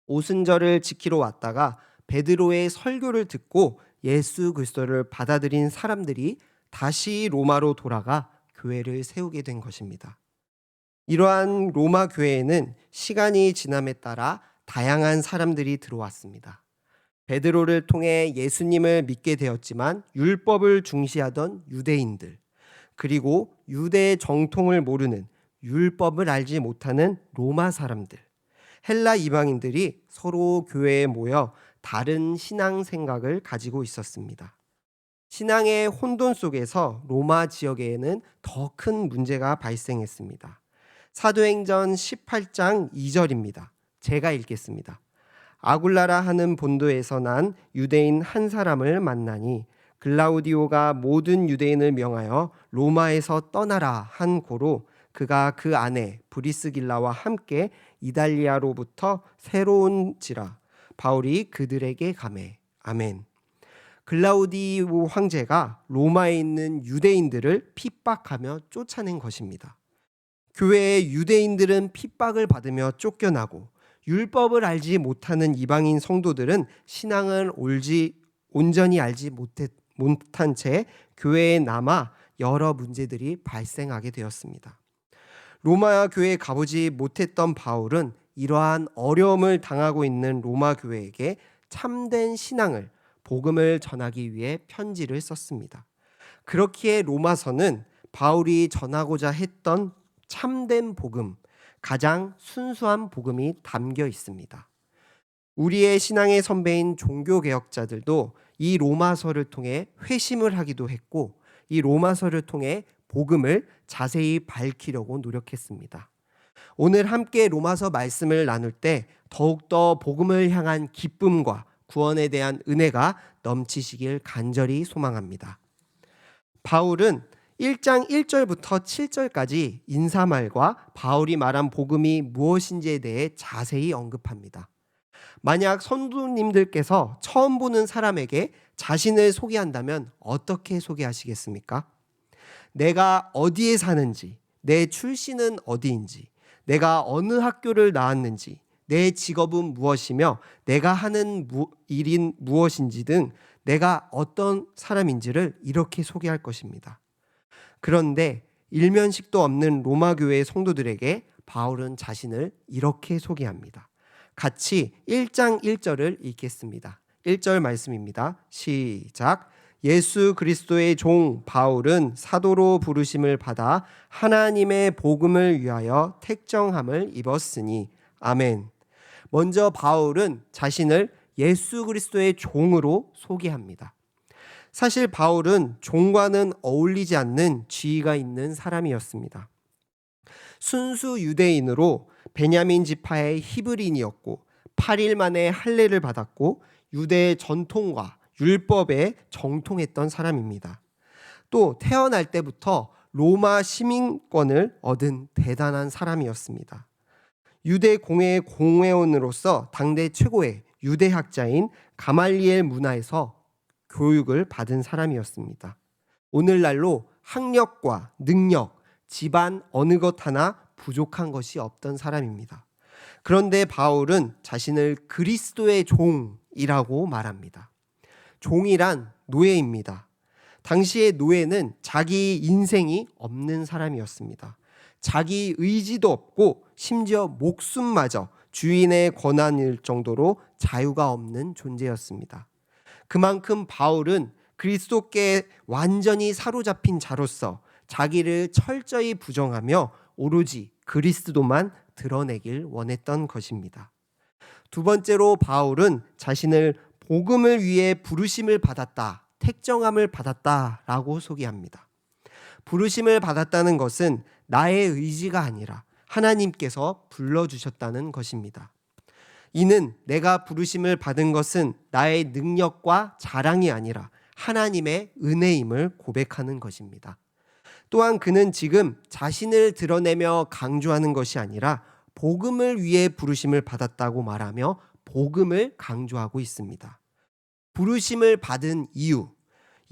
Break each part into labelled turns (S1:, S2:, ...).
S1: 오순절을 지키러 왔다가 베드로의 설교를 듣고 예수 그리스도를 받아들인 사람들이 다시 로마로 돌아가 교회를 세우게 된 것입니다. 이러한 로마 교회에는 시간이 지남에 따라 다양한 사람들이 들어왔습니다. 베드로를 통해 예수님을 믿게 되었지만 율법을 중시하던 유대인들, 그리고 유대 정통을 모르는 율법을 알지 못하는 로마 사람들, 헬라 이방인들이 서로 교회에 모여 다른 신앙 생각을 가지고 있었습니다. 신앙의 혼돈 속에서 로마 지역에는 더 큰 문제가 발생했습니다. 사도행전 18장 2절입니다. 제가 읽겠습니다. 아굴라라 하는 본도에서 난 유대인 한 사람을 만나니 글라우디오가 모든 유대인을 명하여 로마에서 떠나라 한 고로 그가 그 안에 브리스길라와 함께 이달리아로부터 새로운지라 바울이 그들에게 가매. 아멘. 글라우디오 황제가 로마에 있는 유대인들을 핍박하며 쫓아낸 것입니다. 교회의 유대인들은 핍박을 받으며 쫓겨나고 율법을 알지 못하는 이방인 성도들은 신앙을 온전히 알지 못한 채 교회에 남아 여러 문제들이 발생하게 되었습니다. 로마 교회에 가보지 못했던 바울은 이러한 어려움을 당하고 있는 로마 교회에게 참된 신앙을 복음을 전하기 위해 편지를 썼습니다. 그렇기에 로마서는 바울이 전하고자 했던 참된 복음, 가장 순수한 복음이 담겨 있습니다. 우리의 신앙의 선배인 종교개혁자들도 이 로마서를 통해 회심을 하기도 했고 이 로마서를 통해 복음을 자세히 밝히려고 노력했습니다. 오늘 함께 로마서 말씀을 나눌 때 더욱더 복음을 향한 기쁨과 구원에 대한 은혜가 넘치시길 간절히 소망합니다. 바울은 1장 1절부터 7절까지 인사말과 바울이 말한 복음이 무엇인지에 대해 자세히 언급합니다. 만약 성도님들께서 처음 보는 사람에게 자신을 소개한다면 어떻게 소개하시겠습니까? 내가 어디에 사는지, 내 출신은 어디인지, 내가 어느 학교를 나왔는지, 내 직업은 무엇이며 내가 하는 일인 무엇인지 등 내가 어떤 사람인지를 이렇게 소개할 것입니다. 그런데 일면식도 없는 로마 교회 성도들에게 바울은 자신을 이렇게 소개합니다. 같이 1장 1절을 읽겠습니다. 1절 말씀입니다. 시작. 예수 그리스도의 종 바울은 사도로 부르심을 받아 하나님의 복음을 위하여 택정함을 입었으니 아멘. 먼저 바울은 자신을 예수 그리스도의 종으로 소개합니다. 사실 바울은 종과는 어울리지 않는 지위가 있는 사람이었습니다. 순수 유대인으로 베냐민 지파의 히브리인이었고 8일 만에 할례를 받았고 유대의 전통과 율법에 정통했던 사람입니다. 또 태어날 때부터 로마 시민권을 얻은 대단한 사람이었습니다. 유대 공회의 공회원으로서 당대 최고의 유대학자인 가말리엘 문화에서 교육을 받은 사람이었습니다. 오늘날로 학력과 능력, 집안 어느 것 하나 부족한 것이 없던 사람입니다. 그런데 바울은 자신을 그리스도의 종이라고 말합니다. 종이란 노예입니다. 당시의 노예는 자기 인생이 없는 사람이었습니다. 자기 의지도 없고 심지어 목숨마저 주인의 권한일 정도로 자유가 없는 존재였습니다. 그만큼 바울은 그리스도께 완전히 사로잡힌 자로서 자기를 철저히 부정하며 오로지 그리스도만 드러내길 원했던 것입니다. 두 번째로 바울은 자신을 복음을 위해 부르심을 받았다, 택정함을 받았다라고 소개합니다. 부르심을 받았다는 것은 나의 의지가 아니라 하나님께서 불러주셨다는 것입니다. 이는 내가 부르심을 받은 것은 나의 능력과 자랑이 아니라 하나님의 은혜임을 고백하는 것입니다. 또한 그는 지금 자신을 드러내며 강조하는 것이 아니라 복음을 위해 부르심을 받았다고 말하며 복음을 강조하고 있습니다. 부르심을 받은 이유,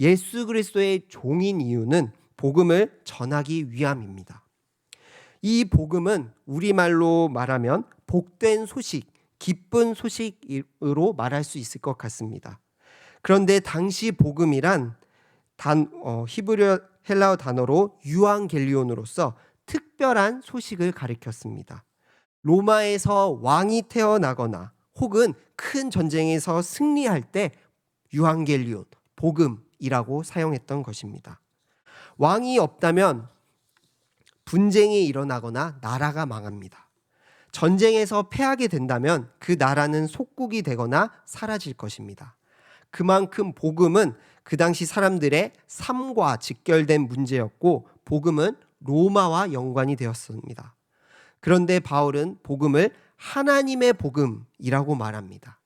S1: 예수 그리스도의 종인 이유는 복음을 전하기 위함입니다. 이 복음은 우리말로 말하면 복된 소식, 기쁜 소식으로 말할 수 있을 것 같습니다. 그런데 당시 복음이란 히브리어 헬라어 단어로 유앙겔리온으로서 특별한 소식을 가리켰습니다. 로마에서 왕이 태어나거나 혹은 큰 전쟁에서 승리할 때 유앙겔리온, 복음이라고 사용했던 것입니다. 왕이 없다면 분쟁이 일어나거나 나라가 망합니다. 전쟁에서 패하게 된다면 그 나라는 속국이 되거나 사라질 것입니다. 그만큼 복음은 그 당시 사람들의 삶과 직결된 문제였고 복음은 로마와 연관이 되었습니다. 그런데 바울은 복음을 하나님의 복음이라고 말합니다.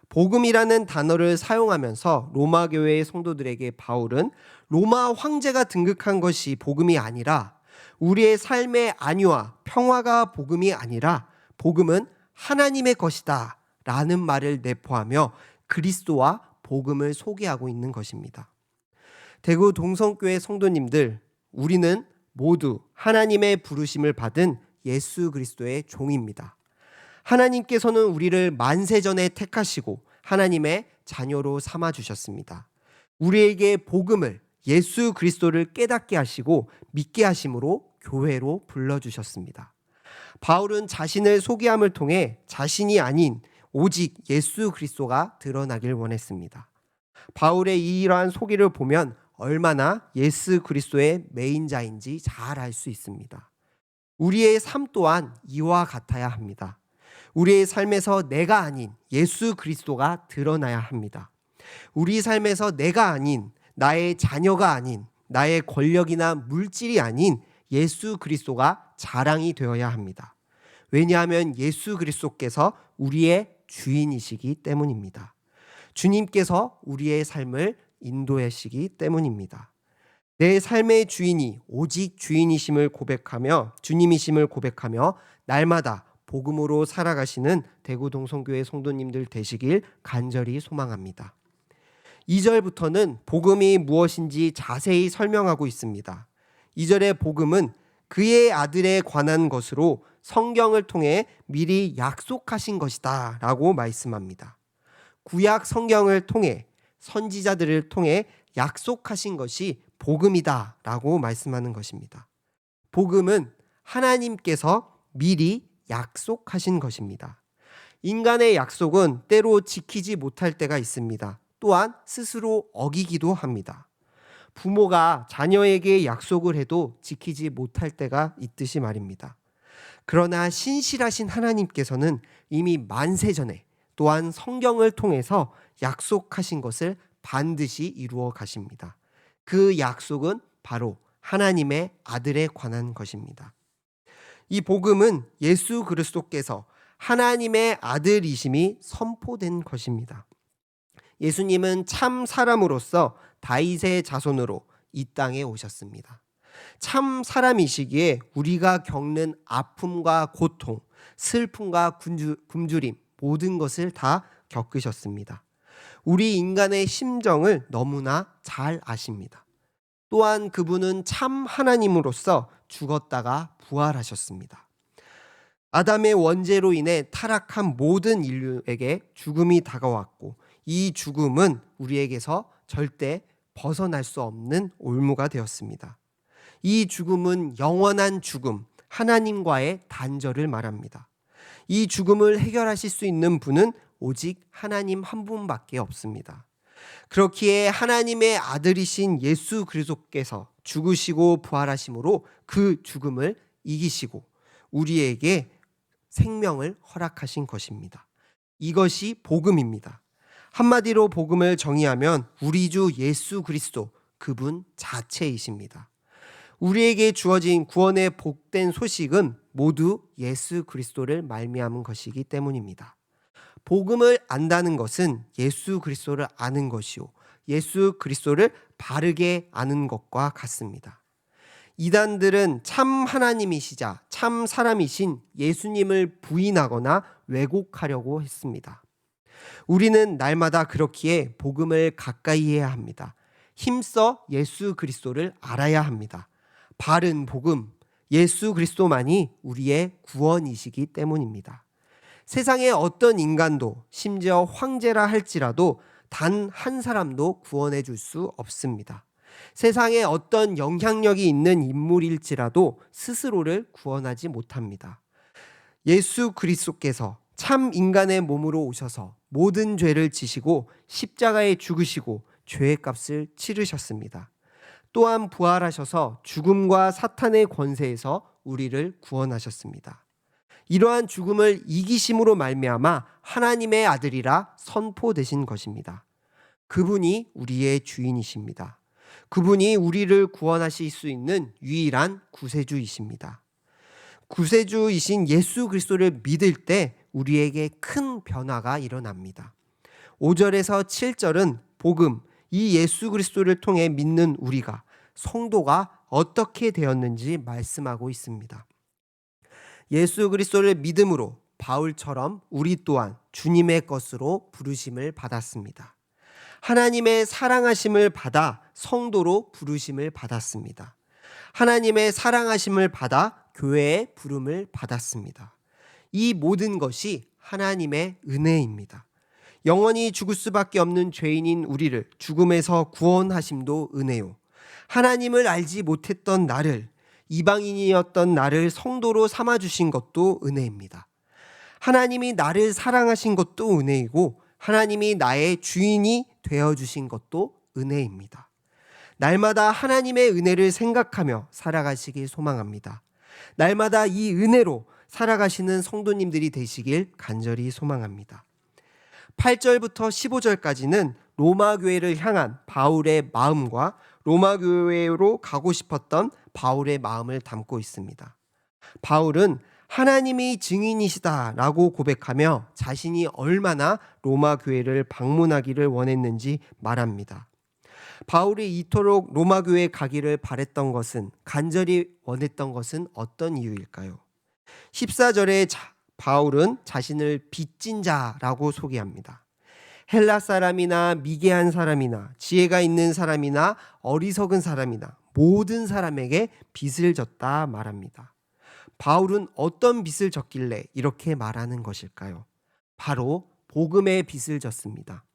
S1: 복음이라는 단어를 사용하면서 로마 교회의 성도들에게 바울은 로마 황제가 등극한 것이 복음이 아니라 우리의 삶의 안위와 평화가 복음이 아니라 복음은 하나님의 것이다 라는 말을 내포하며 그리스도와 복음을 소개하고 있는 것입니다. 대구 동성교회 성도님들, 우리는 모두 하나님의 부르심을 받은 예수 그리스도의 종입니다. 하나님께서는 우리를 만세전에 택하시고 하나님의 자녀로 삼아주셨습니다. 우리에게 복음을, 예수 그리스도를 깨닫게 하시고 믿게 하심으로 교회로 불러주셨습니다. 바울은 자신을 소개함을 통해 자신이 아닌 오직 예수 그리스도가 드러나길 원했습니다. 바울의 이러한 소개를 보면 얼마나 예수 그리스도의 메인자인지 잘 알 수 있습니다. 우리의 삶 또한 이와 같아야 합니다. 우리의 삶에서 내가 아닌 예수 그리스도가 드러나야 합니다. 우리 삶에서 내가 아닌, 나의 자녀가 아닌, 나의 권력이나 물질이 아닌 예수 그리스도가 자랑이 되어야 합니다. 왜냐하면 예수 그리스도께서 우리의 주인이시기 때문입니다. 주님께서 우리의 삶을 인도하시기 때문입니다. 내 삶의 주인이 오직 주인이심을 고백하며 주님이심을 고백하며 날마다 복음으로 살아가시는 대구 동성교회 성도님들 되시길 간절히 소망합니다. 2절부터는 복음이 무엇인지 자세히 설명하고 있습니다. 2절의 복음은 그의 아들에 관한 것으로 성경을 통해 미리 약속하신 것이다 라고 말씀합니다. 구약 성경을 통해 선지자들을 통해 약속하신 것이 복음이다 라고 말씀하는 것입니다. 복음은 하나님께서 미리 약속하신 것입니다. 인간의 약속은 때로 지키지 못할 때가 있습니다. 또한 스스로 어기기도 합니다. 부모가 자녀에게 약속을 해도 지키지 못할 때가 있듯이 말입니다. 그러나 신실하신 하나님께서는 이미 만세전에 또한 성경을 통해서 약속하신 것을 반드시 이루어 가십니다. 그 약속은 바로 하나님의 아들에 관한 것입니다. 이 복음은 예수 그리스도께서 하나님의 아들이심이 선포된 것입니다. 예수님은 참 사람으로서 다윗의 자손으로 이 땅에 오셨습니다. 참 사람이시기에 우리가 겪는 아픔과 고통, 슬픔과 굶주림 모든 것을 다 겪으셨습니다. 우리 인간의 심정을 너무나 잘 아십니다. 또한 그분은 참 하나님으로서 죽었다가 부활하셨습니다. 아담의 원죄로 인해 타락한 모든 인류에게 죽음이 다가왔고 이 죽음은 우리에게서 절대 벗어날 수 없는 올무가 되었습니다. 이 죽음은 영원한 죽음, 하나님과의 단절을 말합니다. 이 죽음을 해결하실 수 있는 분은 오직 하나님 한 분밖에 없습니다. 그렇기에 하나님의 아들이신 예수 그리스도께서 죽으시고 부활하심으로 그 죽음을 이기시고 우리에게 생명을 허락하신 것입니다. 이것이 복음입니다. 한마디로 복음을 정의하면 우리 주 예수 그리스도 그분 자체이십니다. 우리에게 주어진 구원의 복된 소식은 모두 예수 그리스도를 말미암은 것이기 때문입니다. 복음을 안다는 것은 예수 그리스도를 아는 것이요 예수 그리스도를 바르게 아는 것과 같습니다. 이단들은 참 하나님이시자 참 사람이신 예수님을 부인하거나 왜곡하려고 했습니다. 우리는 날마다 그렇기에 복음을 가까이 해야 합니다. 힘써 예수 그리스도를 알아야 합니다. 바른 복음, 예수 그리스도만이 우리의 구원이시기 때문입니다. 세상의 어떤 인간도, 심지어 황제라 할지라도 단 한 사람도 구원해 줄 수 없습니다. 세상에 어떤 영향력이 있는 인물일지라도 스스로를 구원하지 못합니다. 예수 그리스도께서 참 인간의 몸으로 오셔서 모든 죄를 지시고 십자가에 죽으시고 죄의 값을 치르셨습니다. 또한 부활하셔서 죽음과 사탄의 권세에서 우리를 구원하셨습니다. 이러한 죽음을 이기심으로 말미암아 하나님의 아들이라 선포되신 것입니다. 그분이 우리의 주인이십니다. 그분이 우리를 구원하실 수 있는 유일한 구세주이십니다. 구세주이신 예수 그리스도를 믿을 때 우리에게 큰 변화가 일어납니다. 5절에서 7절은 복음, 이 예수 그리스도를 통해 믿는 우리가, 성도가 어떻게 되었는지 말씀하고 있습니다. 예수 그리스도를 믿음으로 바울처럼 우리 또한 주님의 것으로 부르심을 받았습니다. 하나님의 사랑하심을 받아 성도로 부르심을 받았습니다. 하나님의 사랑하심을 받아 교회의 부름을 받았습니다. 이 모든 것이 하나님의 은혜입니다. 영원히 죽을 수밖에 없는 죄인인 우리를 죽음에서 구원하심도 은혜요. 하나님을 알지 못했던 나를, 이방인이었던 나를 성도로 삼아주신 것도 은혜입니다. 하나님이 나를 사랑하신 것도 은혜이고 하나님이 나의 주인이 되어주신 것도 은혜입니다. 날마다 하나님의 은혜를 생각하며 살아가시길 소망합니다. 날마다 이 은혜로 살아가시는 성도님들이 되시길 간절히 소망합니다. 8절부터 15절까지는 로마 교회를 향한 바울의 마음과 로마 교회로 가고 싶었던 바울의 마음을 담고 있습니다. 바울은 하나님이 증인이시다라고 고백하며 자신이 얼마나 로마 교회를 방문하기를 원했는지 말합니다. 바울이 이토록 로마 교회에 가기를 바랬던 것은, 간절히 원했던 것은 어떤 이유일까요? 14절에 바울은 자신을 빚진 자라고 소개합니다. 헬라 사람이나 미개한 사람이나 지혜가 있는 사람이나 어리석은 사람이나 모든 사람에게 빚을 졌다 말합니다. 바울은 어떤 빚을 졌길래 이렇게 말하는 것일까요? 바로 복음의 빚을 졌습니다.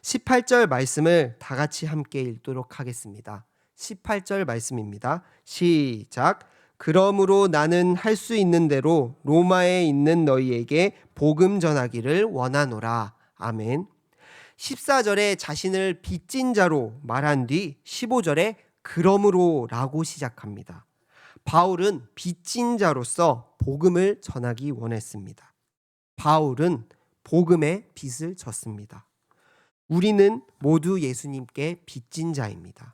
S1: 18절 말씀을 다 같이 함께 읽도록 하겠습니다. 18절 말씀입니다. 시작. 그러므로 나는 할 수 있는 대로 로마에 있는 너희에게 복음 전하기를 원하노라. 아멘. 14절에 자신을 빚진 자로 말한 뒤 15절에 그러므로 라고 시작합니다. 바울은 빚진 자로서 복음을 전하기 원했습니다. 바울은 복음의 빚을 졌습니다. 우리는 모두 예수님께 빚진 자입니다.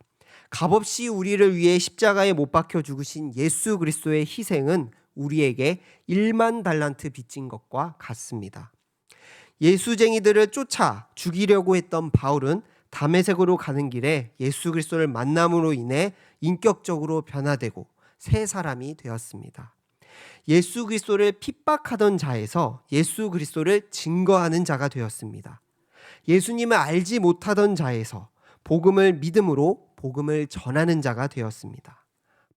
S1: 값없이 우리를 위해 십자가에 못 박혀 죽으신 예수 그리스도의 희생은 우리에게 1만 달란트 빚진 것과 같습니다. 예수쟁이들을 쫓아 죽이려고 했던 바울은 다메섹으로 가는 길에 예수 그리스도를 만남으로 인해 인격적으로 변화되고 새 사람이 되었습니다. 예수 그리스도를 핍박하던 자에서 예수 그리스도를 증거하는 자가 되었습니다. 예수님을 알지 못하던 자에서 복음을 믿음으로 복음을 전하는 자가 되었습니다.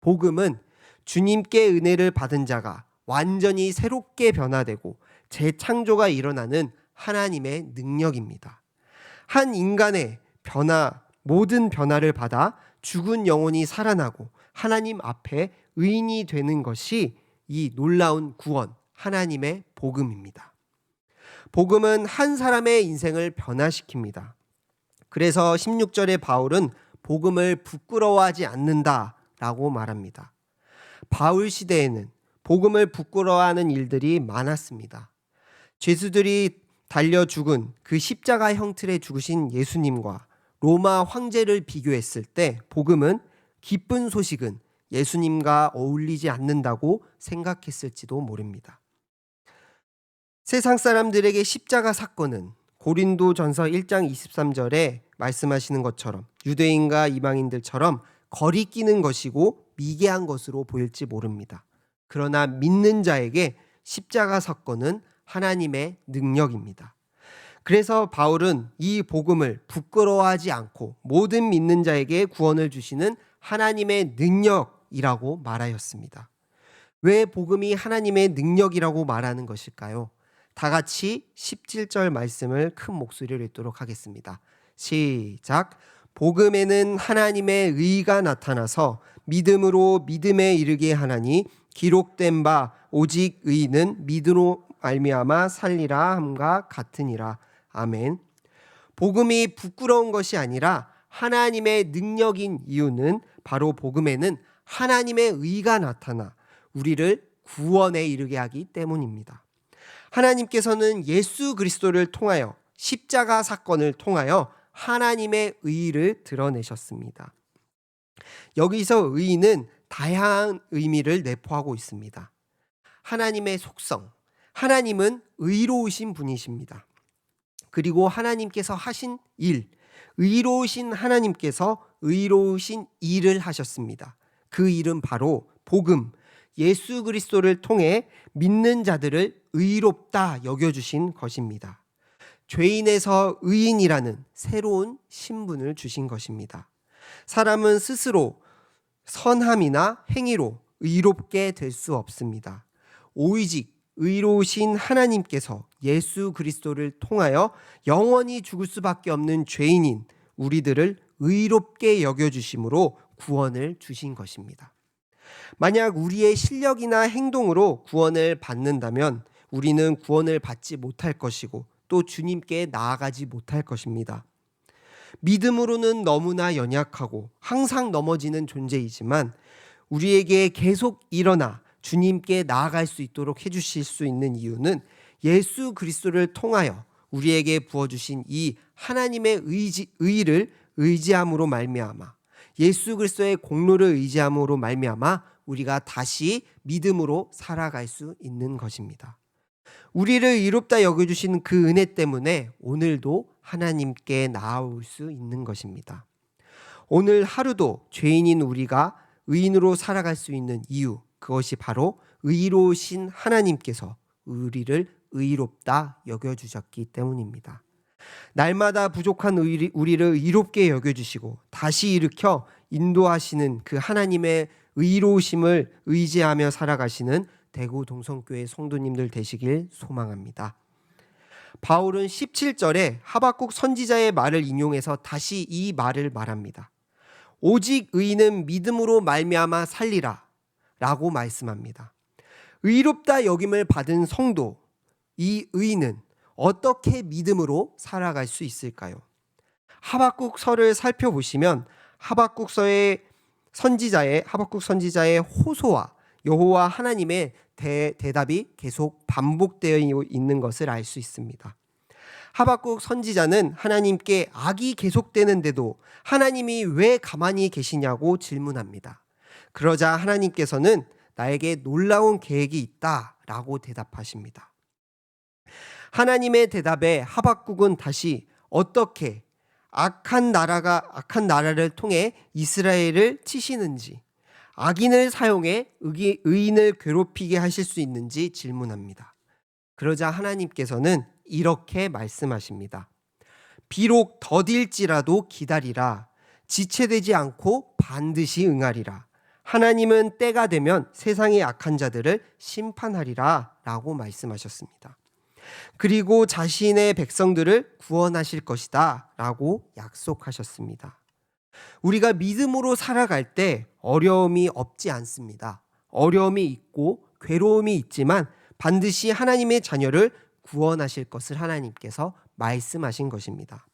S1: 복음은 주님께 은혜를 받은 자가 완전히 새롭게 변화되고 재창조가 일어나는 하나님의 능력입니다. 한 인간의 모든 변화를 받아 죽은 영혼이 살아나고 하나님 앞에 의인이 되는 것이 이 놀라운 구원, 하나님의 복음입니다. 복음은 한 사람의 인생을 변화시킵니다. 그래서 16절에 바울은 복음을 부끄러워하지 않는다라고 말합니다. 바울 시대에는 복음을 부끄러워하는 일들이 많았습니다. 죄수들이 달려 죽은 그 십자가 형틀에 죽으신 예수님과 로마 황제를 비교했을 때 복음은, 기쁜 소식은 예수님과 어울리지 않는다고 생각했을지도 모릅니다. 세상 사람들에게 십자가 사건은 고린도전서 1장 23절에 말씀하시는 것처럼 유대인과 이방인들처럼 거리끼는 것이고 미개한 것으로 보일지 모릅니다. 그러나 믿는 자에게 십자가 사건은 하나님의 능력입니다. 그래서 바울은 이 복음을 부끄러워하지 않고 모든 믿는 자에게 구원을 주시는 하나님의 능력이라고 말하였습니다. 왜 복음이 하나님의 능력이라고 말하는 것일까요? 다 같이 17절 말씀을 큰 목소리로 읽도록 하겠습니다. 시작. 복음에는 하나님의 의가 나타나서 믿음으로 믿음에 이르게 하나니 기록된 바 오직 의인은 믿음으로 말미암아 살리라 함과 같으니라. 아멘. 복음이 부끄러운 것이 아니라 하나님의 능력인 이유는 바로 복음에는 하나님의 의가 나타나 우리를 구원에 이르게 하기 때문입니다. 하나님께서는 예수 그리스도를 통하여 십자가 사건을 통하여 하나님의 의를 드러내셨습니다. 여기서 의는 다양한 의미를 내포하고 있습니다. 하나님의 속성, 하나님은 의로우신 분이십니다. 그리고 하나님께서 하신 일, 의로우신 하나님께서 의로우신 일을 하셨습니다. 그 일은 바로 복음, 예수 그리스도를 통해 믿는 자들을 의롭다 여겨주신 것입니다. 죄인에서 의인이라는 새로운 신분을 주신 것입니다. 사람은 스스로 선함이나 행위로 의롭게 될 수 없습니다. 오직 의로우신 하나님께서 예수 그리스도를 통하여 영원히 죽을 수밖에 없는 죄인인 우리들을 의롭게 여겨주심으로 구원을 주신 것입니다. 만약 우리의 실력이나 행동으로 구원을 받는다면 우리는 구원을 받지 못할 것이고 또 주님께 나아가지 못할 것입니다. 믿음으로는 너무나 연약하고 항상 넘어지는 존재이지만 우리에게 계속 일어나 주님께 나아갈 수 있도록 해주실 수 있는 이유는 예수 그리스도를 통하여 우리에게 부어주신 이 하나님의 의를 의지함으로 말미암아 예수 그리스도의 공로를 의지함으로 말미암아 우리가 다시 믿음으로 살아갈 수 있는 것입니다. 우리를 의롭다 여겨주신 그 은혜 때문에 오늘도 하나님께 나아올 수 있는 것입니다. 오늘 하루도 죄인인 우리가 의인으로 살아갈 수 있는 이유, 그것이 바로 의로우신 하나님께서 우리를 의롭다 여겨주셨기 때문입니다. 날마다 부족한 우리를 의롭게 여겨주시고 다시 일으켜 인도하시는 그 하나님의 의로우심을 의지하며 살아가시는 대구 동성교회 성도님들 되시길 소망합니다. 바울은 17절에 하박국 선지자의 말을 인용해서 다시 이 말을 말합니다. 오직 의인은 믿음으로 말미암아 살리라 라고 말씀합니다. 의롭다 여김을 받은 성도, 이 의인은 어떻게 믿음으로 살아갈 수 있을까요? 하박국서를 살펴보시면 하박국 선지자의 호소와 여호와 하나님의 대답이 계속 반복되어 있는 것을 알 수 있습니다. 하박국 선지자는 하나님께 악이 계속되는데도 하나님이 왜 가만히 계시냐고 질문합니다. 그러자 하나님께서는 나에게 놀라운 계획이 있다라고 대답하십니다. 하나님의 대답에 하박국은 다시 어떻게 악한 나라를 통해 이스라엘을 치시는지, 악인을 사용해 의인을 괴롭히게 하실 수 있는지 질문합니다. 그러자 하나님께서는 이렇게 말씀하십니다. 비록 더딜지라도 기다리라. 지체되지 않고 반드시 응하리라. 하나님은 때가 되면 세상의 악한 자들을 심판하리라 라고 말씀하셨습니다. 그리고 자신의 백성들을 구원하실 것이다 라고 약속하셨습니다. 우리가 믿음으로 살아갈 때 어려움이 없지 않습니다. 어려움이 있고 괴로움이 있지만 반드시 하나님의 자녀를 구원하실 것을 하나님께서 말씀하신 것입니다.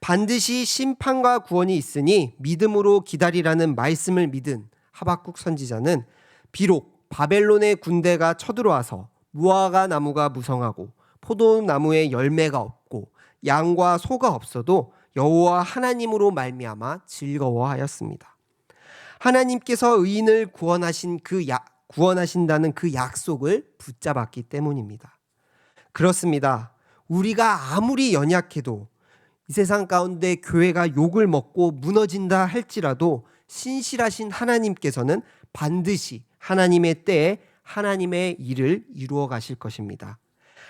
S1: 반드시 심판과 구원이 있으니 믿음으로 기다리라는 말씀을 믿은 하박국 선지자는 비록 바벨론의 군대가 쳐들어와서 무화과 나무가 무성하고 포도나무에 열매가 없고 양과 소가 없어도 여호와 하나님으로 즐거워하였습니다. 하나님께서 의인을 구원하신다는 그 약속을 붙잡았기 때문입니다. 그렇습니다. 우리가 아무리 연약해도 이 세상 가운데 교회가 욕을 먹고 무너진다 할지라도 신실하신 하나님께서는 반드시 하나님의 때에 하나님의 일을 이루어 가실 것입니다.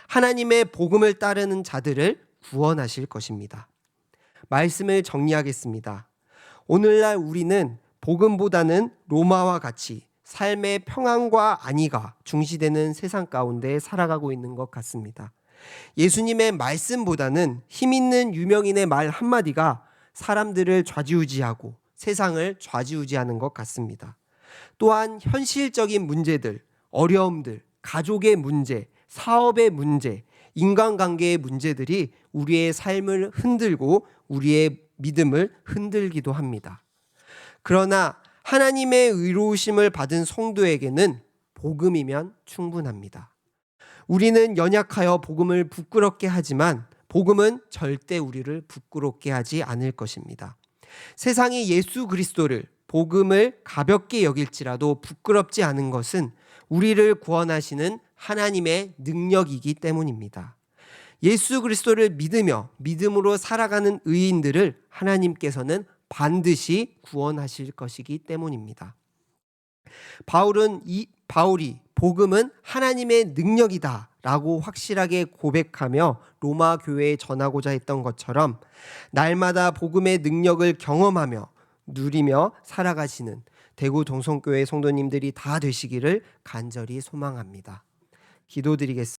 S1: 하나님의 복음을 따르는 자들을 구원하실 것입니다. 말씀을 정리하겠습니다. 오늘날 우리는 복음보다는 로마와 같이 삶의 평안과 안위가 중시되는 세상 가운데 살아가고 있는 것 같습니다. 예수님의 말씀보다는 힘 있는 유명인의 말 한마디가 사람들을 좌지우지하고 세상을 좌지우지하는 것 같습니다. 또한 현실적인 문제들, 어려움들, 가족의 문제, 사업의 문제, 인간관계의 문제들이 우리의 삶을 흔들고 우리의 믿음을 흔들기도 합니다. 그러나 하나님의 의로우심을 받은 성도에게는 복음이면 충분합니다. 우리는 연약하여 복음을 부끄럽게 하지만 복음은 절대 우리를 부끄럽게 하지 않을 것입니다. 세상이 예수 그리스도를, 복음을 가볍게 여길지라도 부끄럽지 않은 것은 우리를 구원하시는 하나님의 능력이기 때문입니다. 예수 그리스도를 믿으며 믿음으로 살아가는 의인들을 하나님께서는 반드시 구원하실 것이기 때문입니다. 바울이 복음은 하나님의 능력이다 라고 확실하게 고백하며 로마 교회에 전하고자 했던 것처럼 날마다 복음의 능력을 경험하며 누리며 살아가시는 대구 동성교회 성도님들이 다 되시기를 간절히 소망합니다. 기도드리겠습니다.